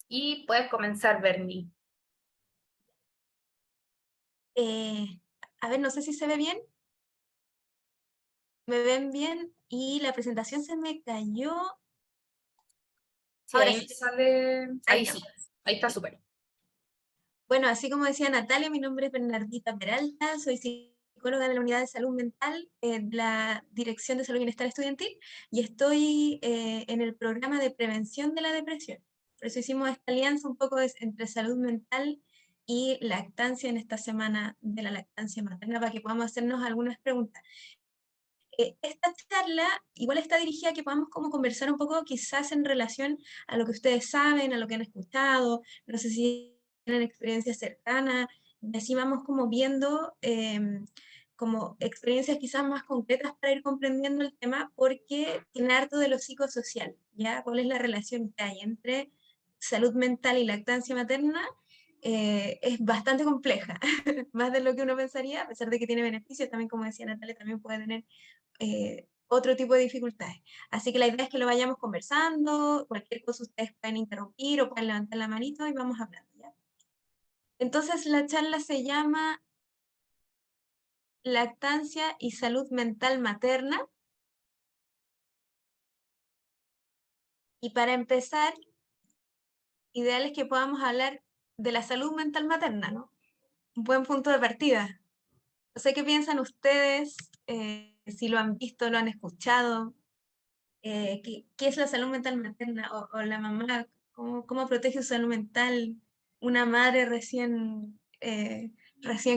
Y puedes comenzar, Bernie. Eh, a ver, no sé si se ve bien. ¿Me ven bien? Y la presentación se me cayó. Sí, Ahora ahí sí, me sale. ahí Ahí sí, estamos. ahí está súper. Bueno, así como decía Natalia, mi nombre es Bernardita Peralta, soy psicóloga de la Unidad de Salud Mental de la Dirección de Salud y Bienestar Estudiantil y estoy en el programa de prevención de la depresión. Por eso hicimos esta alianza un poco entre salud mental y lactancia en esta semana de la lactancia materna para que podamos hacernos algunas preguntas. Esta charla igual está dirigida a que podamos como conversar un poco quizás en relación a lo que ustedes saben, a lo que han escuchado, no sé si tienen experiencias cercanas, y así vamos como viendo como experiencias quizás más concretas para ir comprendiendo el tema, porque tiene harto de lo psicosocial, ¿ya? ¿Cuál es la relación que hay entre salud mental y lactancia materna? Es bastante compleja, más de lo que uno pensaría, a pesar de que tiene beneficios, también como decía Natalia, también puede tener otro tipo de dificultades. Así que la idea es que lo vayamos conversando, cualquier cosa ustedes pueden interrumpir o pueden levantar la manito y vamos hablando, ¿ya? Entonces la charla se llama Lactancia y Salud Mental Materna. Y para empezar, ideal es que podamos hablar de la salud mental materna, ¿no? Un buen punto de partida. No sé qué piensan ustedes, si lo han visto, lo han escuchado, qué es la salud mental materna o la mamá, cómo protege su salud mental, una madre recién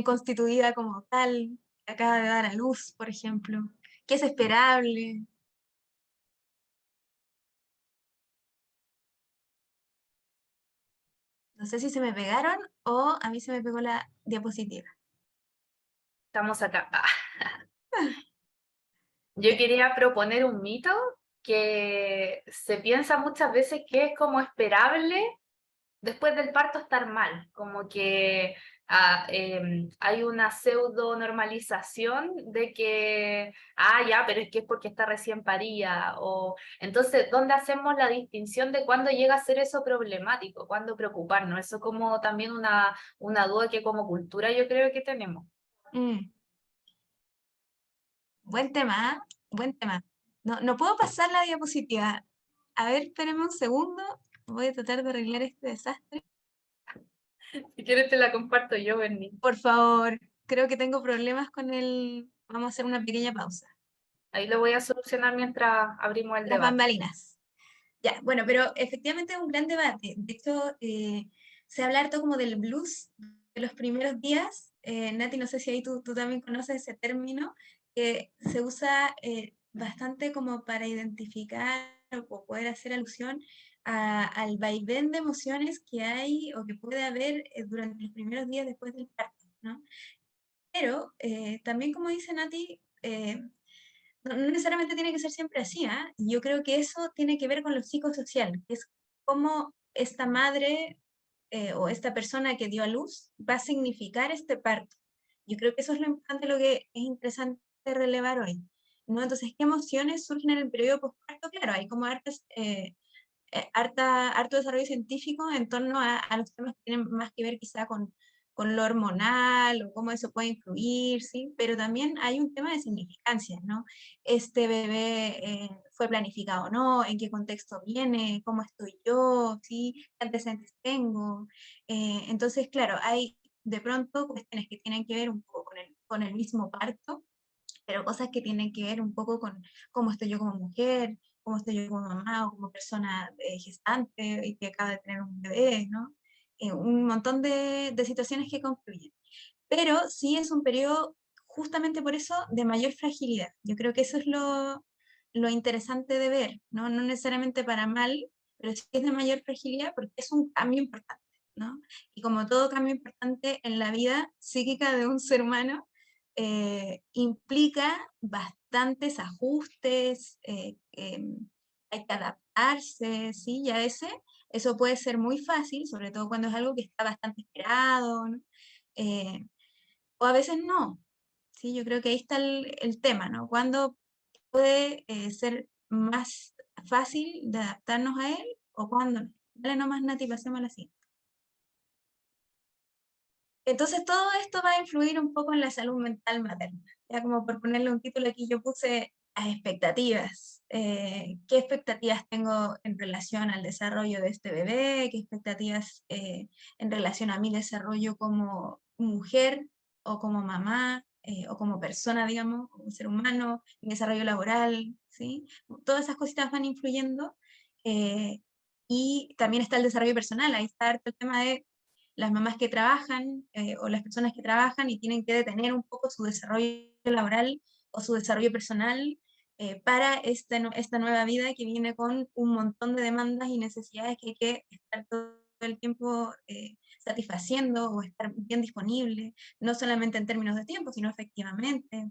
constituida como tal, que acaba de dar a luz, por ejemplo, qué es esperable. No sé si se me pegaron o a mí se me pegó la diapositiva. Estamos acá. Yo Ya. quería proponer un mito que se piensa muchas veces que es como esperable después del parto estar mal, como que hay una pseudo normalización de que, ya, pero es que es porque está recién parida, o entonces, ¿dónde hacemos la distinción de cuándo llega a ser eso problemático, cuándo preocuparnos? Eso como también una duda que como cultura yo creo que tenemos. Mm, buen tema, ¿ah? Buen tema. No, no puedo pasar la diapositiva. A ver, espérenme un segundo. Voy a tratar de arreglar este desastre. Si quieres te la comparto yo, Berni. Por favor, creo que tengo problemas con el... Vamos a hacer una pequeña pausa. Ahí lo voy a solucionar mientras abrimos el Las debate. bambalinas. Ya, bueno, pero efectivamente es un gran debate. De hecho, se habla harto como del blues de los primeros días. Nati, no sé si ahí tú también conoces ese término, que se usa bastante como para identificar o poder hacer alusión al vaivén de emociones que hay o que puede haber durante los primeros días después del parto, ¿no? Pero también, como dice Nati, no necesariamente tiene que ser siempre así, ¿ah? Yo creo que eso tiene que ver con lo psicosocial, que es cómo esta madre o esta persona que dio a luz va a significar este parto. Yo creo que eso es lo importante, lo que es interesante relevar hoy, ¿no? Entonces, ¿qué emociones surgen en el periodo postparto? Claro, hay como harto desarrollo científico en torno a los temas que tienen más que ver quizá con lo hormonal o cómo eso puede influir, ¿sí? Pero también hay un tema de significancia, ¿no? Este bebé fue planificado o no, en qué contexto viene, cómo estoy yo, ¿sí? ¿Qué antecedentes tengo? Entonces, claro, hay de pronto cuestiones que tienen que ver un poco con el mismo parto, pero cosas que tienen que ver un poco con cómo estoy yo como mujer, cómo estoy yo como mamá o como persona gestante y que acaba de tener un bebé, ¿no? Un montón de situaciones que confluyen. Pero sí es un periodo, justamente por eso, de mayor fragilidad. Yo creo que eso es lo interesante de ver, ¿no? No necesariamente para mal, pero sí es de mayor fragilidad porque es un cambio importante, ¿no? Y como todo cambio importante en la vida psíquica de un ser humano, implica bastantes ajustes, hay que adaptarse, ¿sí? Y a veces eso puede ser muy fácil, sobre todo cuando es algo que está bastante esperado, ¿no? Eh, o a veces no, ¿sí? Yo creo que ahí está el tema, ¿no? Cuando puede ser más fácil de adaptarnos a él o cuando no. Dale nomás, Nati, pasemos a la siguiente. Entonces todo esto va a influir un poco en la salud mental materna. Ya como por ponerle un título aquí, yo puse a expectativas. ¿Qué expectativas tengo en relación al desarrollo de este bebé? ¿Qué expectativas en relación a mi desarrollo como mujer o como mamá? O como persona, digamos, como ser humano, mi desarrollo laboral, ¿sí? Todas esas cositas van influyendo. eh, y también está el desarrollo personal, ahí está harto el tema de las mamás que trabajan o las personas que trabajan y tienen que detener un poco su desarrollo laboral o su desarrollo personal para esta nueva vida que viene con un montón de demandas y necesidades que hay que estar todo el tiempo satisfaciendo o estar bien disponible, no solamente en términos de tiempo, sino efectivamente.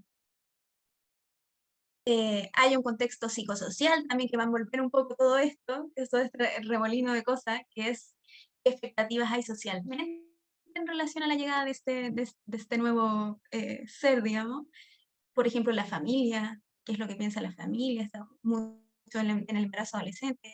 Hay un contexto psicosocial también que va a envolver un poco todo esto, todo este remolino de cosas, que es qué expectativas hay socialmente en relación a la llegada de este nuevo ser, digamos. Por ejemplo, la familia, qué es lo que piensa la familia, está mucho en el embarazo adolescente,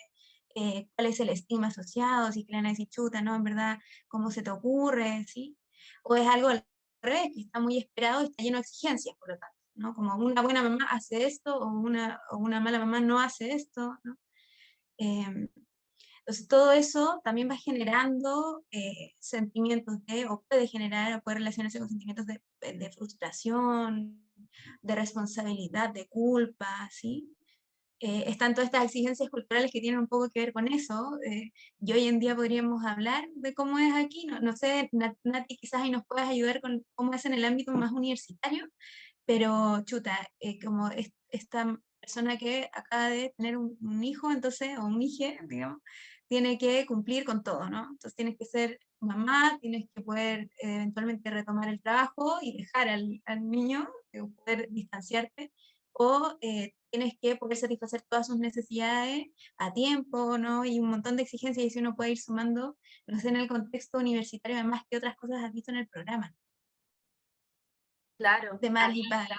cuál es el estigma asociado, si que le van a decir chuta, ¿no? En verdad, ¿cómo se te ocurre? ¿Sí? O es algo al revés, que está muy esperado y está lleno de exigencias, por lo tanto, ¿no? Como una buena mamá hace esto o una mala mamá no hace esto, ¿no? Em, entonces, todo eso también va generando sentimientos o puede generar, o puede relacionarse con sentimientos de frustración, de responsabilidad, de culpa, ¿sí? Están todas estas exigencias culturales que tienen un poco que ver con eso, y hoy en día podríamos hablar de cómo es aquí, no sé, Nati, quizás ahí nos puedas ayudar con cómo es en el ámbito más universitario, pero chuta, como esta persona que acaba de tener un hijo, entonces, o un hije, digamos, tiene que cumplir con todo, ¿no? Entonces tienes que ser mamá, tienes que poder eventualmente retomar el trabajo y dejar al niño, poder distanciarte, o tienes que poder satisfacer todas sus necesidades a tiempo, ¿no? Y un montón de exigencias, y si uno puede ir sumando, no sé, en el contexto universitario, además, que otras cosas has visto en el programa, Claro, de mal y padre.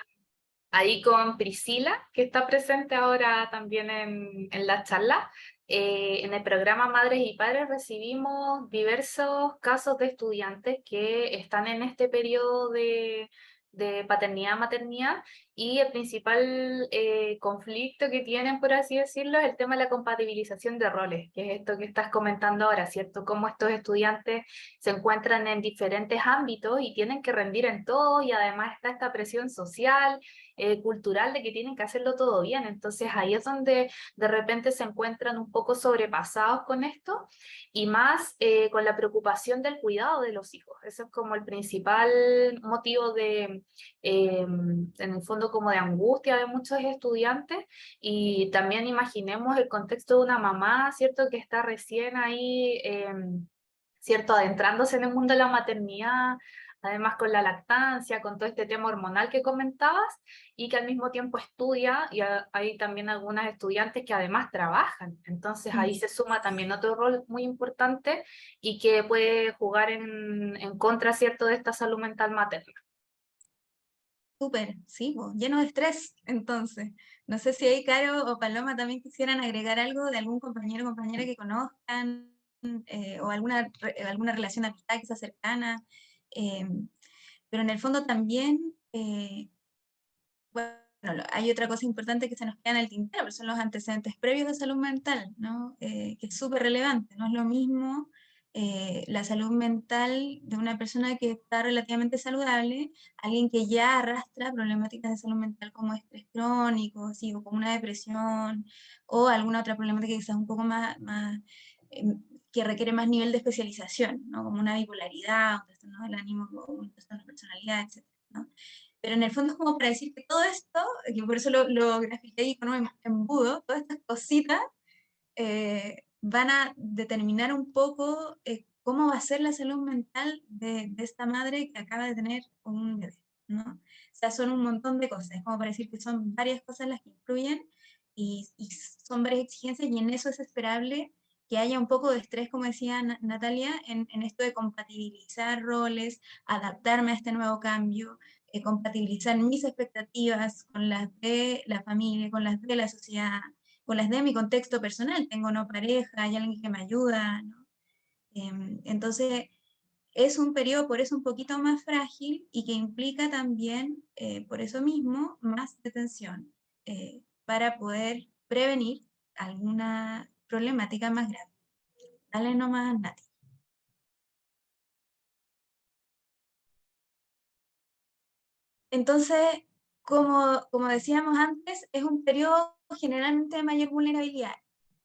ahí con Priscila, que está presente ahora también en la charla. En el programa Madres y Padres recibimos diversos casos de estudiantes que están en este periodo de paternidad-maternidad, y el principal conflicto que tienen, por así decirlo, es el tema de la compatibilización de roles, que es esto que estás comentando ahora, ¿cierto? Cómo estos estudiantes se encuentran en diferentes ámbitos y tienen que rendir en todo, y además está esta presión social, cultural, de que tienen que hacerlo todo bien. Entonces ahí es donde de repente se encuentran un poco sobrepasados con esto, y más con la preocupación del cuidado de los hijos. Eso es como el principal motivo en el fondo, como de angustia de muchos estudiantes. Y también imaginemos el contexto de una mamá, ¿cierto? Que está recién ahí, ¿cierto? Adentrándose en el mundo de la maternidad, además con la lactancia, con todo este tema hormonal que comentabas, y que al mismo tiempo estudia, y hay también algunas estudiantes que además trabajan. Entonces ahí se suma también otro rol muy importante y que puede jugar en contra, ¿cierto?, de esta salud mental materna. Súper, sí, po, lleno de estrés, entonces. No sé si ahí Caro o Paloma también quisieran agregar algo de algún compañero o compañera que conozcan, o alguna relación de amistad quizás cercana. eh, pero en el fondo también, bueno, hay otra cosa importante que se nos queda en el tintero, pero son los antecedentes previos de salud mental, ¿no? Que es súper relevante. No es lo mismo la salud mental de una persona que está relativamente saludable, alguien que ya arrastra problemáticas de salud mental como estrés crónico, ¿sí? O como una depresión, o alguna otra problemática que quizás un poco más que requiere más nivel de especialización, ¿no? Como una bipolaridad, un trastorno del ánimo, o un trastorno de personalidad, etc., ¿no? Pero en el fondo es como para decir que todo esto, que por eso lo grafiqué ahí con un embudo, todas estas cositas van a determinar un poco cómo va a ser la salud mental de esta madre que acaba de tener un bebé, ¿no? O sea, son un montón de cosas, es como para decir que son varias cosas las que influyen y son varias exigencias, y en eso es esperable que haya un poco de estrés, como decía Natalia, en esto de compatibilizar roles, adaptarme a este nuevo cambio, compatibilizar mis expectativas con las de la familia, con las de la sociedad, las de mi contexto personal, tengo no pareja, hay alguien que me ayuda, ¿no? Entonces, es un periodo por eso un poquito más frágil y que implica también, por eso mismo, más detención para poder prevenir alguna problemática más grave. Dale nomás, Nati. Entonces, como decíamos antes, es un periodo generalmente de mayor vulnerabilidad.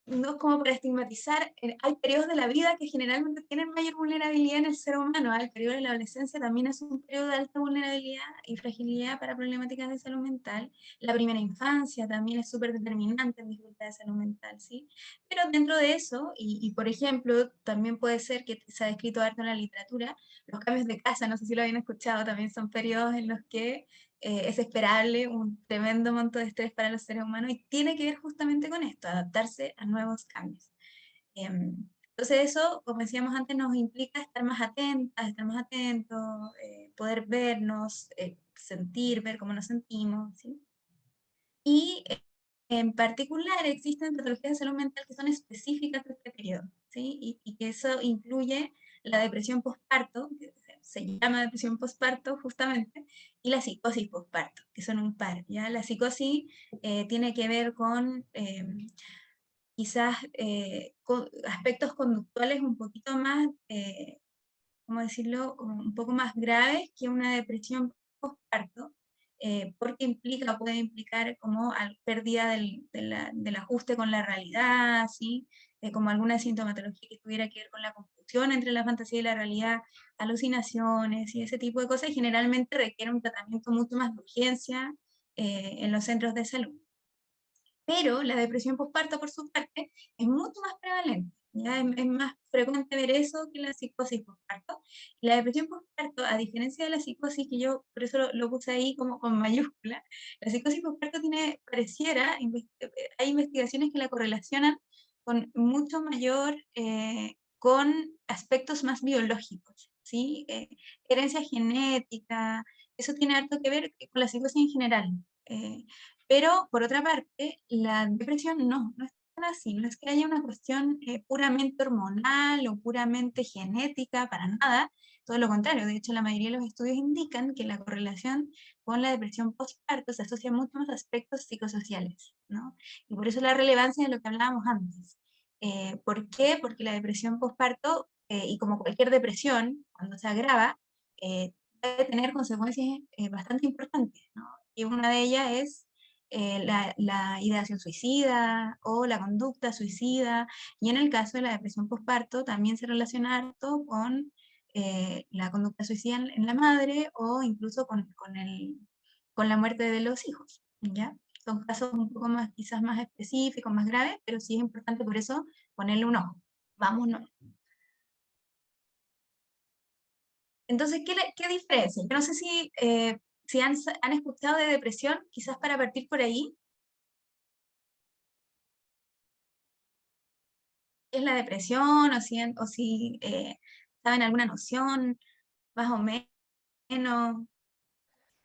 No es como para estigmatizar, hay periodos de la vida que generalmente tienen mayor vulnerabilidad en el ser humano. El periodo de la adolescencia también es un periodo de alta vulnerabilidad y fragilidad para problemáticas de salud mental. La primera infancia también es súper determinante en dificultades de salud mental, ¿sí? Pero dentro de eso, y por ejemplo, también puede ser que se ha descrito harto en la literatura, los cambios de casa, no sé si lo habían escuchado, también son periodos en los que es esperable un tremendo monto de estrés para los seres humanos y tiene que ver justamente con esto, adaptarse a nuevos cambios. Entonces eso, como decíamos antes, nos implica estar más atentas, estar más atentos, poder vernos, sentir, ver cómo nos sentimos, ¿sí? Y en particular existen patologías de salud mental que son específicas de este periodo, ¿sí? Y que eso incluye la depresión postparto, que se llama depresión postparto justamente, y la psicosis postparto, que son un par, ¿ya? La psicosis tiene que ver con quizás con aspectos conductuales un poquito más, ¿cómo decirlo?, como un poco más graves que una depresión postparto, porque implica, puede implicar como pérdida del ajuste con la realidad, ¿sí? Como alguna sintomatología que tuviera que ver con la confusión entre la fantasía y la realidad, alucinaciones y ese tipo de cosas, y generalmente requiere un tratamiento mucho más de urgencia en los centros de salud. Pero la depresión postparto, por su parte, es mucho más prevalente. ¿Ya? Es más frecuente ver eso que la psicosis postparto. La depresión postparto, a diferencia de la psicosis, que yo por eso lo puse ahí como con mayúscula, la psicosis postparto tiene, pareciera, hay investigaciones que la correlacionan con mucho mayor, con aspectos más biológicos, ¿sí? Herencia genética, eso tiene harto que ver con la psicosis en general. Pero, por otra parte, la depresión no es tan así, no es que haya una cuestión puramente hormonal o puramente genética, para nada, todo lo contrario. De hecho, la mayoría de los estudios indican que la correlación con la depresión postparto se asocia mucho a los aspectos psicosociales, ¿no? Y por eso la relevancia de lo que hablábamos antes. ¿Por qué? Porque la depresión postparto, y como cualquier depresión, cuando se agrava, puede tener consecuencias bastante importantes, ¿no? Y una de ellas es la ideación suicida o la conducta suicida, y en el caso de la depresión postparto también se relaciona harto con la conducta suicida en la madre o incluso con la muerte de los hijos, ¿ya? Son casos un poco más, quizás más específicos, más graves, pero sí es importante por eso ponerle un ojo. Vámonos. Entonces, ¿qué diferencia? Yo no sé si han escuchado de depresión, quizás para partir por ahí. Es la depresión o si saben alguna noción, más o menos.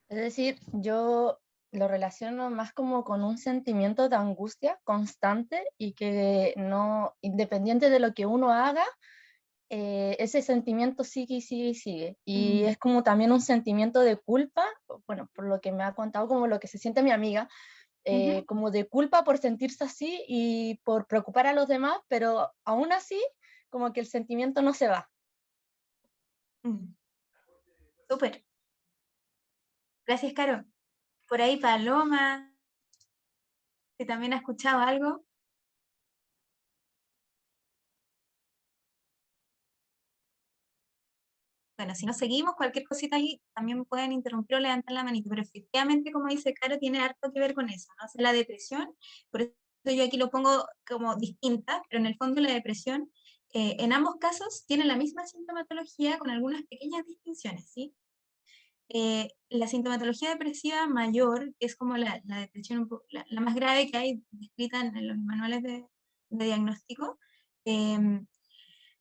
Es decir, yo lo relaciono más como con un sentimiento de angustia constante y que no, independiente de lo que uno haga, ese sentimiento sigue y sigue y sigue. Y Mm, es como también un sentimiento de culpa, bueno, por lo que me ha contado, como lo que se siente mi amiga, ujú, como de culpa por sentirse así y por preocupar a los demás, pero aún así, como que el sentimiento no se va. mm. Súper. Gracias, Caro. Por ahí, Paloma, si también ha escuchado algo. Bueno, si nos seguimos, cualquier cosita ahí, también pueden interrumpir o levantar la manito, pero efectivamente, como dice Caro, tiene harto que ver con eso, ¿no? O sea, la depresión, por eso yo aquí lo pongo como distinta, pero en el fondo la depresión, en ambos casos, tiene la misma sintomatología con algunas pequeñas distinciones, ¿sí? La sintomatología depresiva mayor, que es como la depresión la más grave que hay descrita en los manuales de diagnóstico,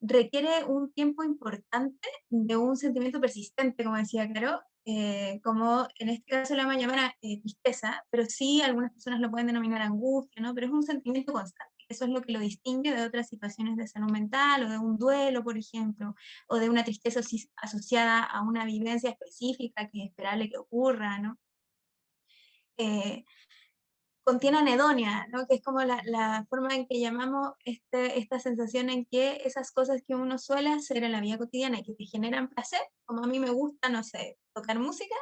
requiere un tiempo importante de un sentimiento persistente, como decía Caro, como en este caso lo vamos a llamar tristeza, pero sí algunas personas lo pueden denominar angustia, ¿no? Pero es un sentimiento constante. Eso es lo que lo distingue de otras situaciones de salud mental, o de un duelo, por ejemplo, o de una tristeza asociada a una vivencia específica que es esperable que ocurra, ¿no? Contiene anedonia, ¿no? Que es como la forma en que llamamos esta sensación en que esas cosas que uno suele hacer en la vida cotidiana y que te generan placer, como a mí me gusta, no sé, tocar música,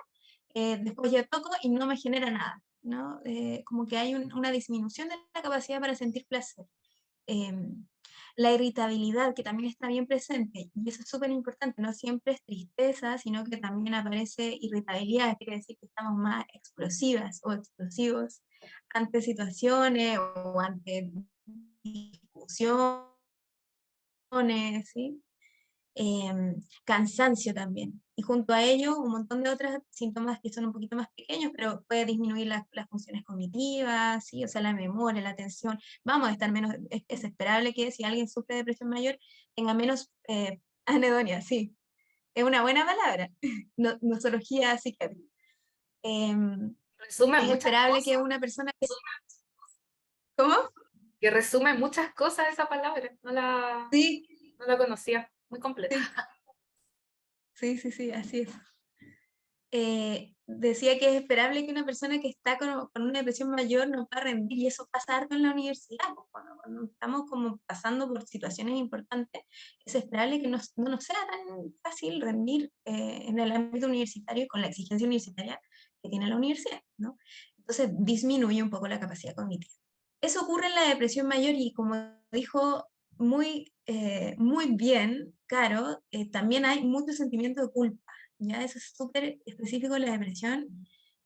después yo toco y no me genera nada, ¿no? Como que hay una disminución de la capacidad para sentir placer. La irritabilidad, que también está bien presente, y eso es súper importante, no siempre es tristeza, sino que también aparece irritabilidad, quiere decir que estamos más explosivas o explosivos ante situaciones o ante discusiones, ¿sí? Cansancio también. Y junto a ello, un montón de otros síntomas que son un poquito más pequeños, pero puede disminuir las funciones cognitivas, ¿sí? O sea, la memoria, la atención. Vamos a estar menos, es esperable que si alguien sufre de depresión mayor, tenga menos anedonia, sí. Es una buena palabra. Nosología psiquiátrica. Resume Es muchas esperable que cosas, una persona que... ¿Cómo? que resume muchas cosas esa palabra. Sí, No la conocía. Muy completa. sí, así es. Decía que es esperable que una persona que está con una depresión mayor no pueda rendir, y eso pasa harto en la universidad, pues, cuando estamos como pasando por situaciones importantes, es esperable que no nos sea tan fácil rendir en el ámbito universitario con la exigencia universitaria que tiene la universidad, ¿no? Entonces disminuye un poco la capacidad cognitiva. Eso ocurre en la depresión mayor y, como dijo muy bien Caro, también hay mucho sentimiento de culpa. ¿Ya? Eso es súper específico en la depresión,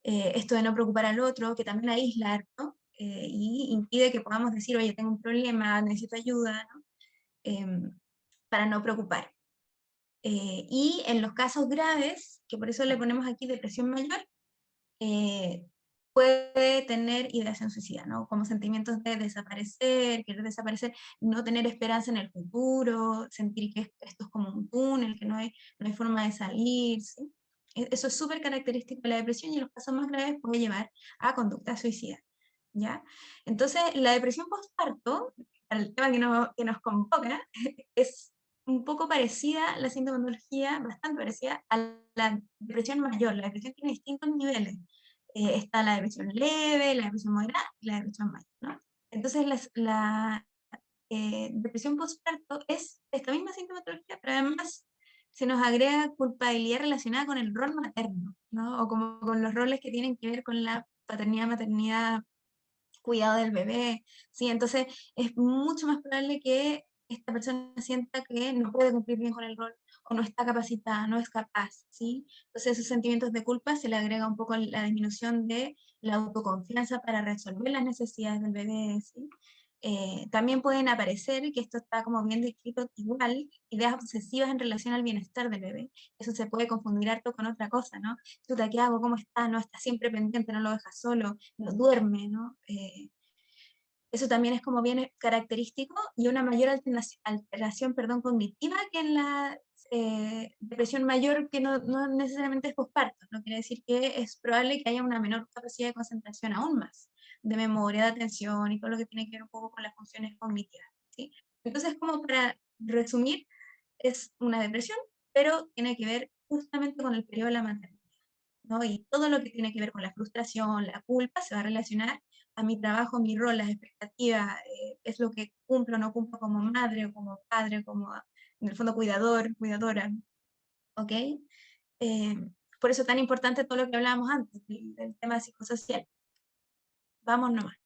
esto de no preocupar al otro, que también aísla, ¿no? Y impide que podamos decir, oye, tengo un problema, necesito ayuda, ¿no? Para no preocupar. Y en los casos graves, que por eso le ponemos aquí depresión mayor, puede tener ideación suicida, ¿no? Como sentimientos de desaparecer, querer desaparecer, no tener esperanza en el futuro, sentir que esto es como un túnel, que no hay forma de salir, ¿sí? Eso es súper característico de la depresión, y en los casos más graves puede llevar a conducta suicida, ¿ya? Entonces, la depresión postparto, el tema que nos convoca, es un poco parecida, la sintomatología, bastante parecida a la depresión mayor. La depresión tiene distintos niveles. Está la depresión leve, la depresión moderada y la depresión mayor, ¿no? Entonces, la depresión postparto es esta misma sintomatología, pero además se nos agrega culpabilidad relacionada con el rol materno, ¿no? O como con los roles que tienen que ver con la paternidad, maternidad, cuidado del bebé, ¿sí? Entonces es mucho más probable que esta persona sienta que no puede cumplir bien con el rol, o no está capacitada, no es capaz, ¿sí? Entonces esos sentimientos de culpa se le agrega un poco la disminución de la autoconfianza para resolver las necesidades del bebé, ¿sí? También pueden aparecer, que esto está como bien descrito igual, ideas obsesivas en relación al bienestar del bebé. Eso se puede confundir harto con otra cosa, ¿no? Chuta, ¿qué hago? ¿Cómo está? No está siempre pendiente, no lo deja solo, no duerme, ¿no? Eso también es como bien característico, y una mayor alteración, perdón, cognitiva que en la depresión mayor, que no necesariamente es posparto, no quiere decir que es probable que haya una menor capacidad de concentración aún más, de memoria, de atención y todo lo que tiene que ver un poco con las funciones cognitivas, ¿sí? Entonces, como para resumir, es una depresión, pero tiene que ver justamente con el periodo de la maternidad, ¿no? Y todo lo que tiene que ver con la frustración, la culpa, se va a relacionar a mi trabajo, mi rol, las expectativas, es lo que cumplo o no cumplo como madre o como padre, como en el fondo cuidador, cuidadora, ¿ok? Eh, por eso es tan importante todo lo que hablábamos antes, del tema psicosocial. Vamos nomás.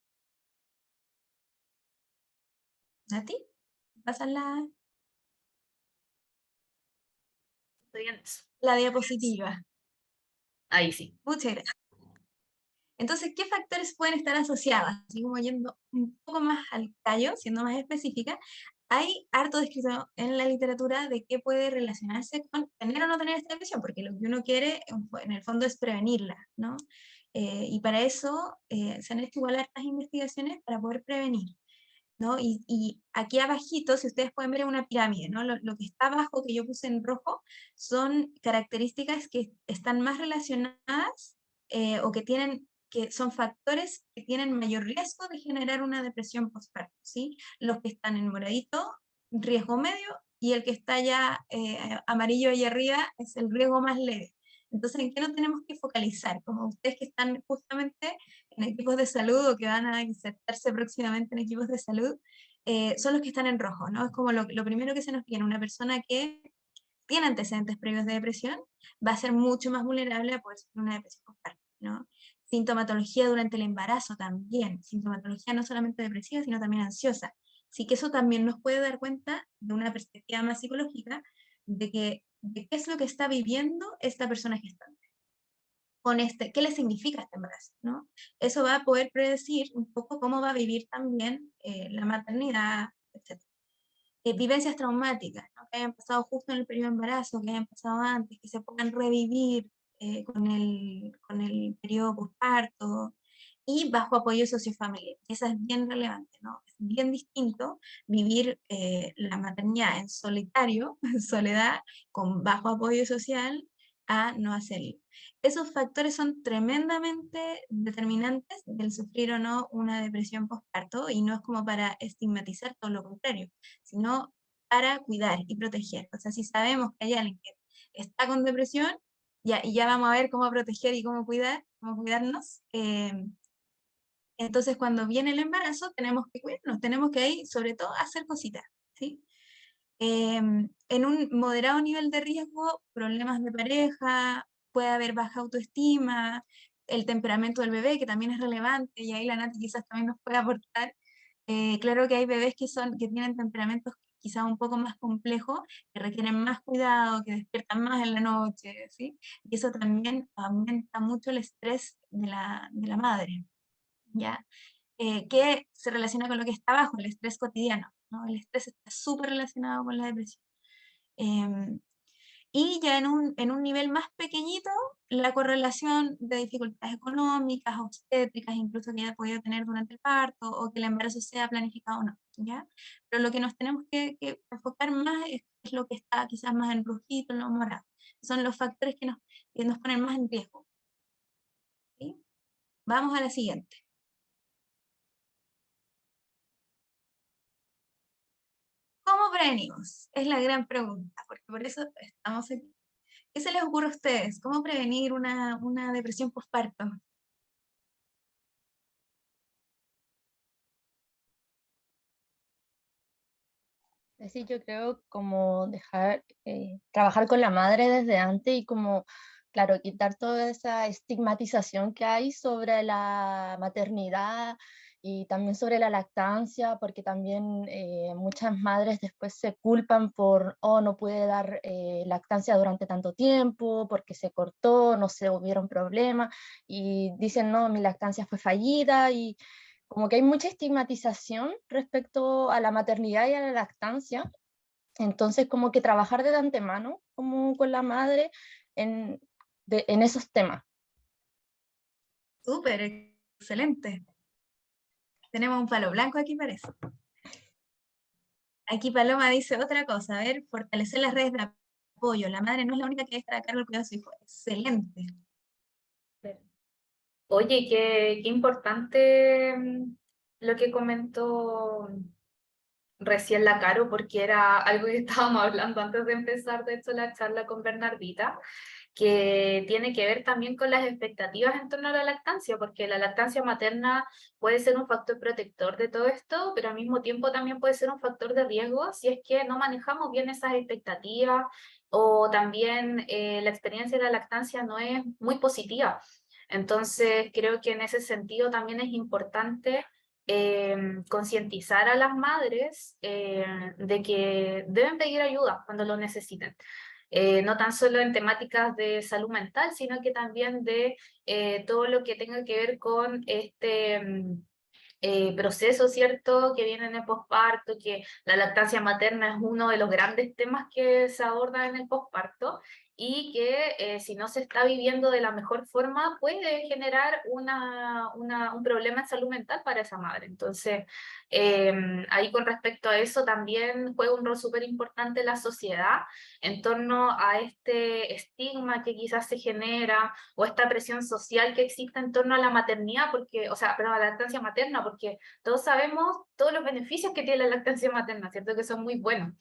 ¿A ti? ¿Pasan Estoy en eso. la diapositiva? Ahí sí. Muchas gracias. Entonces, ¿qué factores pueden estar asociados? Así como yendo un poco más al callo, siendo más específica, hay harto descrito en la literatura de qué puede relacionarse con tener o no tener esta depresión, porque lo que uno quiere en el fondo es prevenirla, ¿no? Y para eso se han hecho igual hartas investigaciones para poder prevenir. ¿no? Y aquí abajito, si ustedes pueden ver, es una pirámide, ¿no? Lo que está abajo, que yo puse en rojo, son características que están más relacionadas o que son factores que tienen mayor riesgo de generar una depresión postparto, ¿sí? Los que están en moradito, riesgo medio, y el que está ya amarillo ahí arriba es el riesgo más leve. Entonces, ¿en qué nos tenemos que focalizar? Como ustedes que están justamente en equipos de salud o que van a insertarse próximamente en equipos de salud, son los que están en rojo, ¿no? Es como lo primero que se nos viene. Una persona que tiene antecedentes previos de depresión va a ser mucho más vulnerable a poder sufrir una depresión postparto, ¿no? Sintomatología durante el embarazo también, sintomatología no solamente depresiva, sino también ansiosa. Así que eso también nos puede dar cuenta de una perspectiva más psicológica de qué es lo que está viviendo esta persona gestante con qué le significa este embarazo, ¿no? Eso va a poder predecir un poco cómo va a vivir también la maternidad, etc. Vivencias traumáticas, ¿no? Que hayan pasado justo en el periodo de embarazo, que hayan pasado antes, que se puedan revivir con el periodo postparto, y bajo apoyo sociofamiliar. Esa es bien relevante, ¿no? Es bien distinto vivir la maternidad en solitario, en soledad, con bajo apoyo social, a no hacerlo. Esos factores son tremendamente determinantes del sufrir o no una depresión postparto, y no es como para estigmatizar, todo lo contrario, sino para cuidar y proteger. O sea, si sabemos que hay alguien que está con depresión, y ya vamos a ver cómo proteger y cómo cuidar, cómo cuidarnos. Entonces, cuando viene el embarazo, tenemos que cuidarnos, tenemos que ahí, sobre todo, hacer cositas, ¿sí? En un moderado nivel de riesgo, problemas de pareja, puede haber baja autoestima, el temperamento del bebé, que también es relevante, y ahí la Nati quizás también nos puede aportar. Claro que hay bebés que tienen temperamentos quizás un poco más complejos, que requieren más cuidado, que despiertan más en la noche, ¿sí? Y eso también aumenta mucho el estrés de la madre, ¿ya? Que se relaciona con lo que está abajo, el estrés cotidiano, ¿no? El estrés está súper relacionado con la depresión. Em, y ya en un nivel más pequeñito, la correlación de dificultades económicas, obstétricas, incluso que haya podido tener durante el parto, o que el embarazo sea planificado o no, ¿ya? Pero lo que nos tenemos que enfocar más es lo que está quizás más en rojito, en lo morado. Son los factores que nos ponen más en riesgo, ¿sí? Vamos a la siguiente. ¿Cómo prevenimos? Es la gran pregunta, porque por eso estamos aquí. ¿Qué se les ocurre a ustedes? ¿Cómo prevenir una depresión postparto? Es decir, yo creo como dejar, trabajar con la madre desde antes y como, claro, quitar toda esa estigmatización que hay sobre la maternidad y también sobre la lactancia, porque también muchas madres después se culpan por, oh, no pude dar lactancia durante tanto tiempo, porque se cortó, no se hubieron problemas, y dicen, no, mi lactancia fue fallida, y como que hay mucha estigmatización respecto a la maternidad y a la lactancia. Entonces, como que trabajar de antemano, como con la madre, en, en esos temas. Súper, excelente. Tenemos un palo blanco aquí, parece. Aquí Paloma dice otra cosa, a ver, fortalecer las redes de apoyo. La madre no es la única que debe estar a cargo del cuidado de su hijo. Excelente. Oye, qué importante lo que comentó recién la Caro, porque era algo que estábamos hablando antes de empezar, de hecho, la charla con Bernardita, que tiene que ver también con las expectativas en torno a la lactancia, porque la lactancia materna puede ser un factor protector de todo esto, pero al mismo tiempo también puede ser un factor de riesgo si es que no manejamos bien esas expectativas, o también la experiencia de la lactancia no es muy positiva. Entonces, creo que en ese sentido también es importante concientizar a las madres de que deben pedir ayuda cuando lo necesiten. No tan solo en temáticas de salud mental, sino que también de todo lo que tenga que ver con este proceso, ¿cierto?, que viene en el posparto, que la lactancia materna es uno de los grandes temas que se aborda en el posparto, y que si no se está viviendo de la mejor forma puede generar un problema de salud mental para esa madre. Entonces, ahí con respecto a eso también juega un rol súper importante la sociedad en torno a este estigma que quizás se genera o esta presión social que existe en torno a la maternidad, porque, o sea, perdón, a la lactancia materna, porque todos sabemos todos los beneficios que tiene la lactancia materna, ¿cierto? Que son muy buenos.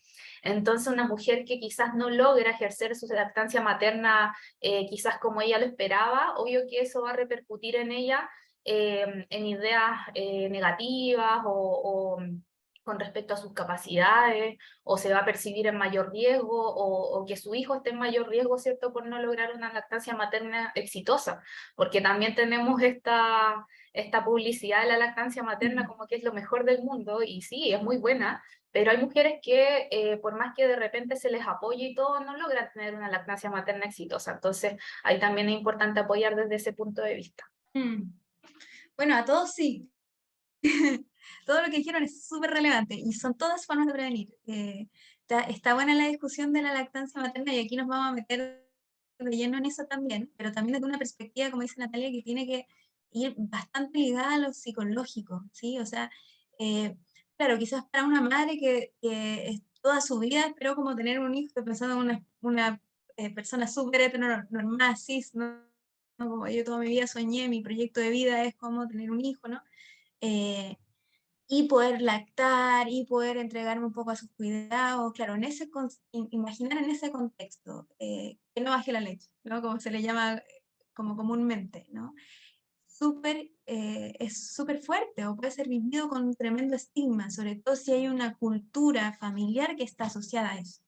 Entonces, una mujer que quizás no logra ejercer su lactancia materna quizás como ella lo esperaba, obvio que eso va a repercutir en ella en ideas negativas con respecto a sus capacidades, o se va a percibir en mayor riesgo, o que su hijo esté en mayor riesgo, ¿cierto?, por no lograr una lactancia materna exitosa, porque también tenemos esta publicidad de la lactancia materna como que es lo mejor del mundo, y sí, es muy buena, pero hay mujeres que, por más que de repente se les apoye y todo, no logran tener una lactancia materna exitosa. Entonces, ahí también es importante apoyar desde ese punto de vista. Bueno, a todos sí. Todo lo que dijeron es súper relevante y son todas formas de prevenir. Está buena la discusión de la lactancia materna y aquí nos vamos a meter de lleno en eso también, pero también desde una perspectiva, como dice Natalia, que tiene que ir bastante ligada a lo psicológico, ¿sí? O sea, claro, quizás para una madre que toda su vida esperó como tener un hijo, pensando en una persona súper heteronormada, cis, ¿no? Como yo toda mi vida soñé, mi proyecto de vida es como tener un hijo, ¿no? Y poder lactar y poder entregarme un poco a sus cuidados, claro, imaginar en ese contexto, que no baje la leche, ¿no? Como se le llama como comúnmente, ¿no? Es súper fuerte o puede ser vivido con un tremendo estigma, sobre todo si hay una cultura familiar que está asociada a eso.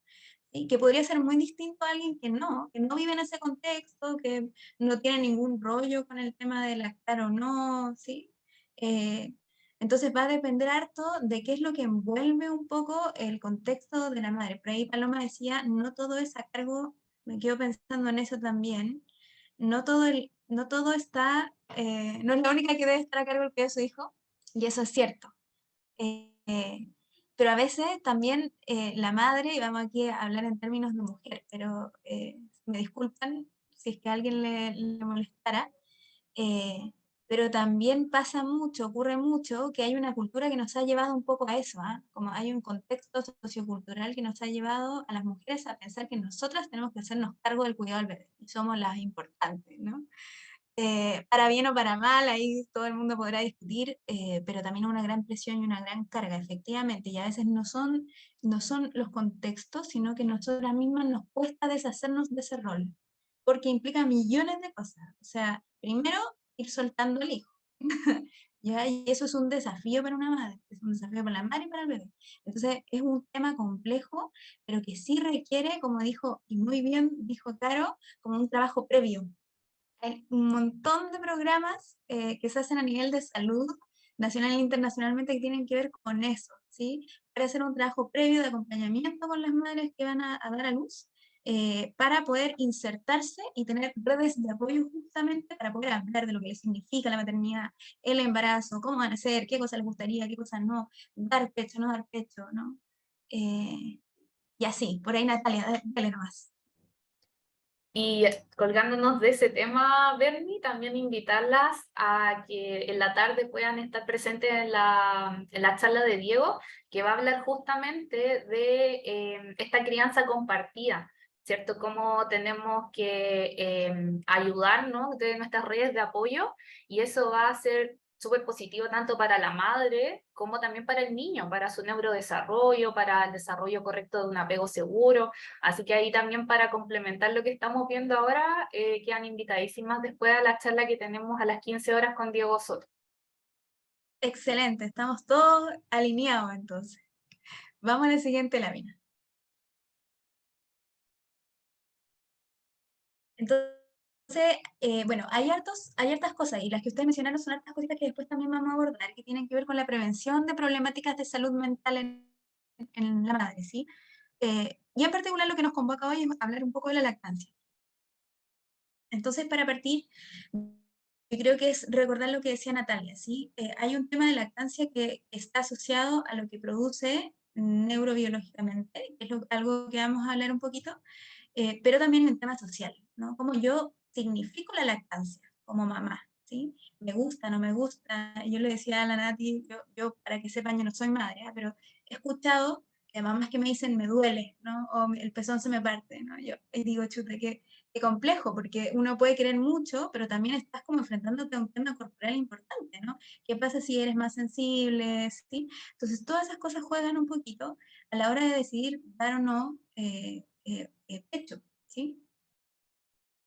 ¿Sí? Que podría ser muy distinto a alguien que no vive en ese contexto, que no tiene ningún rollo con el tema de lactar o no, ¿sí? Entonces va a depender harto de qué es lo que envuelve un poco el contexto de la madre. Por ahí Paloma decía, no todo es a cargo, me quedo pensando en eso también, no todo está, no es la única que debe estar a cargo del cuidado de su hijo, y eso es cierto. Eh, pero a veces también la madre, y vamos aquí a hablar en términos de mujer, pero me disculpan si es que a alguien le molestara, eh, pero también pasa mucho, ocurre mucho, que hay una cultura que nos ha llevado un poco a eso, ¿ah? Como hay un contexto sociocultural que nos ha llevado a las mujeres a pensar que nosotras tenemos que hacernos cargo del cuidado del bebé, y somos las importantes, ¿no? Para bien o para mal, ahí todo el mundo podrá discutir, pero también una gran presión y una gran carga, efectivamente, y a veces no son los contextos, sino que nosotras mismas nos cuesta deshacernos de ese rol, porque implica millones de cosas. O sea, primero, ir soltando al hijo. ¿Ya? Y eso es un desafío para una madre, es un desafío para la madre y para el bebé. Entonces, es un tema complejo, pero que sí requiere, como dijo, y muy bien dijo Caro, como un trabajo previo. Hay un montón de programas que se hacen a nivel de salud nacional e internacionalmente que tienen que ver con eso, ¿sí? Para hacer un trabajo previo de acompañamiento con las madres que van a dar a luz, para poder insertarse y tener redes de apoyo justamente para poder hablar de lo que les significa la maternidad, el embarazo, cómo van a ser, qué cosas les gustaría, qué cosas no, dar pecho, no dar pecho, ¿no? Y así, por ahí Natalia, dale nomás. Y colgándonos de ese tema, Bernie, también invitarlas a que en la tarde puedan estar presentes en la charla de Diego, que va a hablar justamente de esta crianza compartida, ¿cierto? Cómo tenemos que ayudarnos de nuestras redes de apoyo, y eso va a ser súper positivo tanto para la madre como también para el niño, para su neurodesarrollo, para el desarrollo correcto de un apego seguro. Así que ahí también para complementar lo que estamos viendo ahora, quedan invitadísimas después a la charla que tenemos a las 15 horas con Diego Soto. Excelente, estamos todos alineados entonces. Vamos a la siguiente lámina. Entonces, bueno, hay hartas cosas, y las que ustedes mencionaron son hartas cositas que después también vamos a abordar, que tienen que ver con la prevención de problemáticas de salud mental en la madre, ¿sí? Y en particular lo que nos convoca hoy es hablar un poco de la lactancia. Entonces, para partir, yo creo que es recordar lo que decía Natalia, ¿sí? Hay un tema de lactancia que está asociado a lo que produce neurobiológicamente, que es algo que vamos a hablar un poquito, pero también en temas sociales, ¿no? Cómo yo significo la lactancia como mamá, ¿sí? Me gusta, no me gusta. Yo le decía a la Nati, yo para que sepan, yo no soy madre, pero he escuchado que mamás que me dicen me duele, ¿no? O el pezón se me parte, ¿no? Yo digo, chuta, qué complejo, porque uno puede querer mucho, pero también estás como enfrentándote a un tema corporal importante, ¿no? ¿Qué pasa si eres más sensible? ¿Sí? Entonces, todas esas cosas juegan un poquito a la hora de decidir dar o no pecho, ¿sí?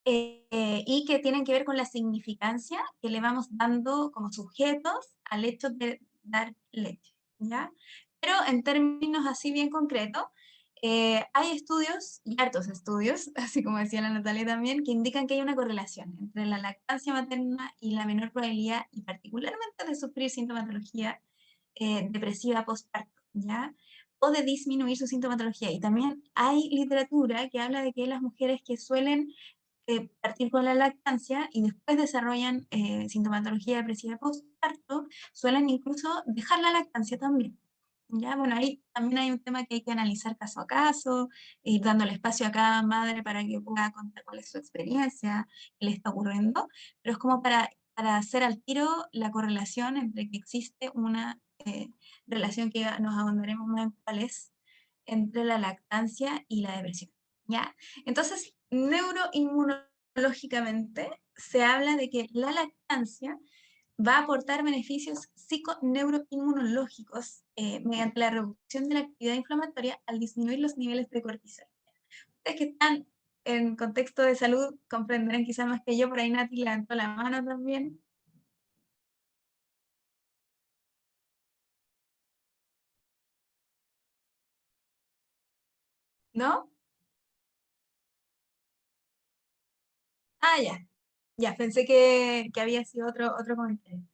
Y que tienen que ver con la significancia que le vamos dando como sujetos al hecho de dar leche, ¿ya? Pero en términos así bien concretos, hay estudios, y hartos estudios, así como decía la Natalia también, que indican que hay una correlación entre la lactancia materna y la menor probabilidad, y particularmente de sufrir sintomatología depresiva postparto, ¿ya? O de disminuir su sintomatología. Y también hay literatura que habla de que las mujeres que suelen partir con la lactancia y después desarrollan sintomatología depresiva postparto, suelen incluso dejar la lactancia también. Ya, bueno, ahí también hay un tema que hay que analizar caso a caso, ir dando el espacio a cada madre para que pueda contar cuál es su experiencia, qué le está ocurriendo, pero es como para hacer al tiro la correlación entre que existe una relación que nos ahondaremos más en cuál es entre la lactancia y la depresión. ¿Ya? Entonces, neuroinmunológicamente se habla de que la lactancia va a aportar beneficios psiconeuroinmunológicos mediante la reducción de la actividad inflamatoria al disminuir los niveles de cortisol. Ustedes que están en contexto de salud comprenderán quizás más que yo, por ahí Nati levantó la mano también. ¿No? Ah, ya. Ya, pensé que había sido otro comentario.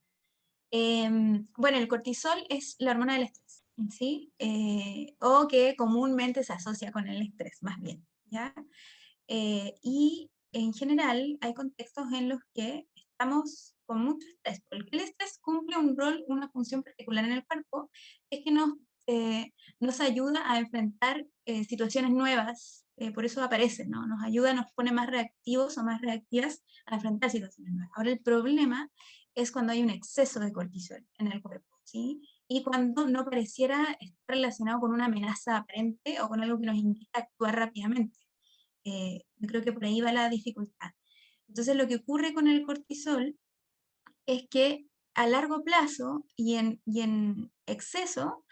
Bueno, el cortisol es la hormona del estrés, ¿sí? O que comúnmente se asocia con el estrés, más bien, ¿ya? Y en general hay contextos en los que estamos con mucho estrés, porque el estrés cumple un rol, una función particular en el cuerpo, es que nos ayuda a enfrentar situaciones nuevas, por eso aparece, ¿no? Nos ayuda, nos pone más reactivos o más reactivas a enfrentar situaciones nuevas. Ahora el problema es cuando hay un exceso de cortisol en el cuerpo, ¿sí? Y cuando no pareciera estar relacionado con una amenaza aparente o con algo que nos invita a actuar rápidamente. Yo creo que por ahí va la dificultad. Entonces, lo que ocurre con el cortisol es que a largo plazo y en exceso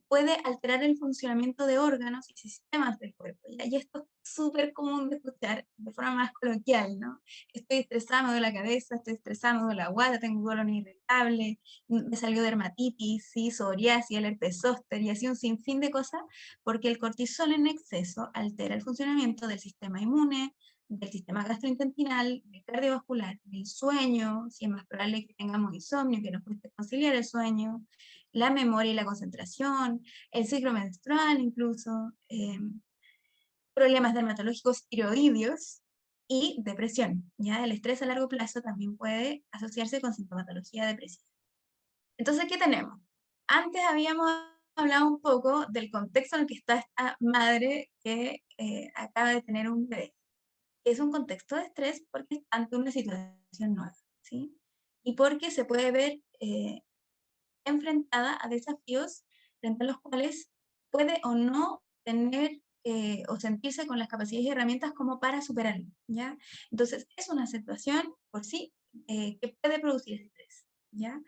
puede alterar el funcionamiento de órganos y sistemas del cuerpo. ¿Ya? Y esto es súper común de escuchar de forma más coloquial, ¿no? Estoy estresada, me duele la cabeza, estoy estresada, me duele la guata, tengo un colon irritable, me salió dermatitis, ¿sí? Psoriasis, el herpes zóster y así un sinfín de cosas, porque el cortisol en exceso altera el funcionamiento del sistema inmune, del sistema gastrointestinal, del cardiovascular, del sueño, si es más probable que tengamos insomnio, que nos cueste conciliar el sueño, la memoria y la concentración, el ciclo menstrual incluso, problemas dermatológicos tiroideos y depresión. ¿Ya? El estrés a largo plazo también puede asociarse con sintomatología depresiva. Entonces, ¿qué tenemos? Antes habíamos hablado un poco del contexto en el que está esta madre que acaba de tener un bebé. Es un contexto de estrés porque es ante una situación nueva, ¿sí? Y porque se puede ver enfrentada a desafíos frente a los cuales puede o no tener o sentirse con las capacidades y herramientas como para superarlo, ¿ya? Entonces, es una situación por sí que puede producir estrés, ¿ya?